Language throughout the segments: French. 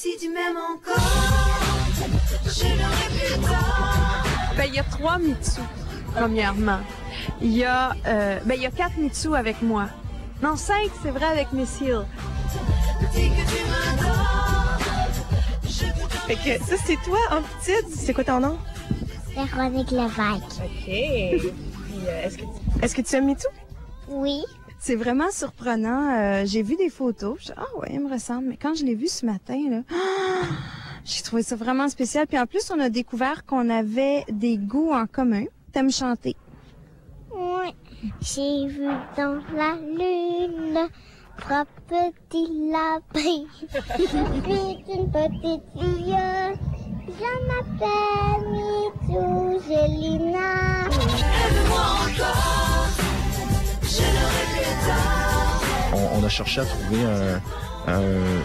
Si tu m'aimes encore, je n'aurai plus tort. Ben, il y a 3 Mitsu, premièrement. Il y a 4 Mitsu avec moi. Non, 5, c'est vrai, avec Miss Hill. Dis que tu m'adores. Fait que ça, c'est toi, en petite. C'est quoi ton nom? Véronique Lévesque. OK. Puis, est-ce que tu aimes MeToo? Oui. C'est vraiment surprenant. J'ai vu des photos. Ah ouais, il me ressemble. Mais quand je l'ai vu ce matin, là, j'ai trouvé ça vraiment spécial. Puis en plus, on a découvert qu'on avait des goûts en commun. T'aimes chanter? Oui. J'ai vu dans la lune 3 petits lapins. Je suis une petite fille. Je m'appelle Mitou Gélina. Aime-moi encore, je n'aurai plus tort. On a cherché à trouver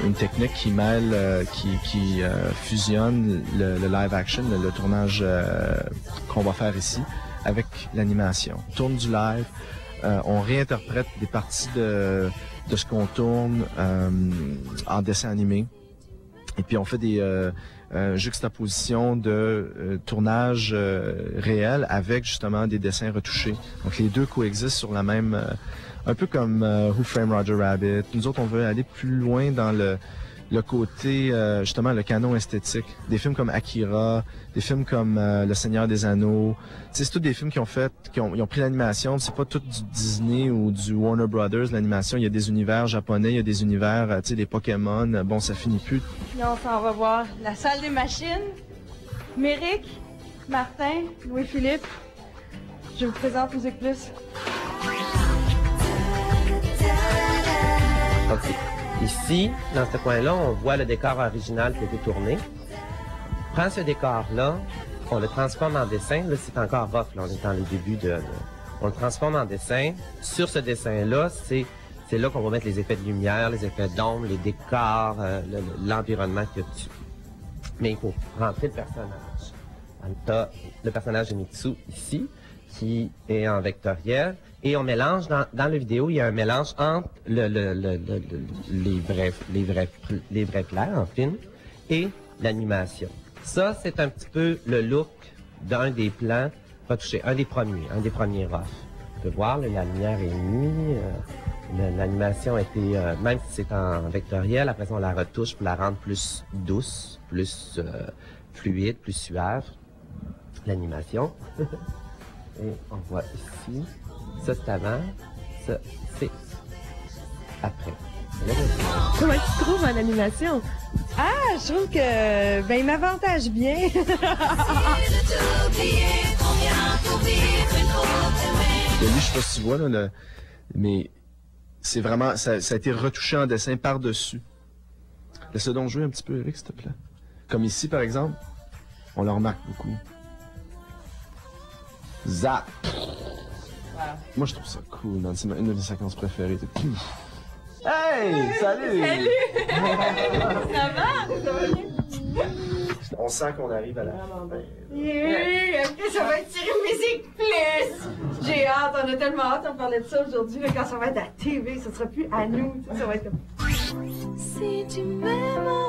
une technique qui mêle, qui fusionne le live action, le tournage qu'on va faire ici, avec l'animation. On tourne du live, on réinterprète des parties de ce qu'on tourne en dessin animé. Et puis on fait des juxtapositions de tournage réel avec justement des dessins retouchés. Donc les deux coexistent sur la même... un peu comme Who Framed Roger Rabbit. Nous autres, on veut aller plus loin dans le côté, justement, le canon esthétique. Des films comme Akira, des films comme Le Seigneur des Anneaux. Tu sais, c'est tous des films ils ont pris l'animation. C'est pas tout du Disney ou du Warner Brothers, l'animation. Il y a des univers japonais, il y a des univers, tu sais, les Pokémon. Bon, ça finit plus. Là, on s'en va voir la salle des machines. Méric, Martin, Louis-Philippe. Je vous présente Musique Plus. OK. Ici, dans ce coin-là, on voit le décor original qui a été tourné. On prend ce décor-là, on le transforme en dessin. Là, c'est encore rough, là, on est dans le début on le transforme en dessin. Sur ce dessin-là, c'est là qu'on va mettre les effets de lumière, les effets d'ombre, les décors, l'environnement qu'il y a dessus. Mais il faut rentrer le personnage. On a le personnage de Mitsu ici, qui est en vectoriel. Et on mélange, dans la vidéo, il y a un mélange entre les vrais plans en film et l'animation. Ça, c'est un petit peu le look d'un des plans retouchés, un des premiers roughs. On peut voir, là, la lumière est mise, l'animation a été, même si c'est en vectoriel, après ça, on la retouche pour la rendre plus douce, plus fluide, plus suave, l'animation. Et on voit ici. Ça, c'est avant. Ça, c'est après. Comment tu te trouves en animation? Ah, je trouve que, il m'avantage bien. Lui, je sais pas si tu vois, là, mais c'est vraiment, ça a été retouché en dessin par-dessus. Laisse-le donc jouer un petit peu, Eric, s'il te plaît. Comme ici, par exemple, on le remarque beaucoup. Zap! Moi, je trouve ça cool. C'est une de mes séquences préférées. Hey! Salut! Salut! Ça va? On sent qu'on arrive à la fin. Ça va être sur Musique Plus! J'ai hâte, on a tellement hâte de parler de ça aujourd'hui. Quand ça va être à la TV, ça sera plus à nous. Ça va être comme... Si tu m'aimes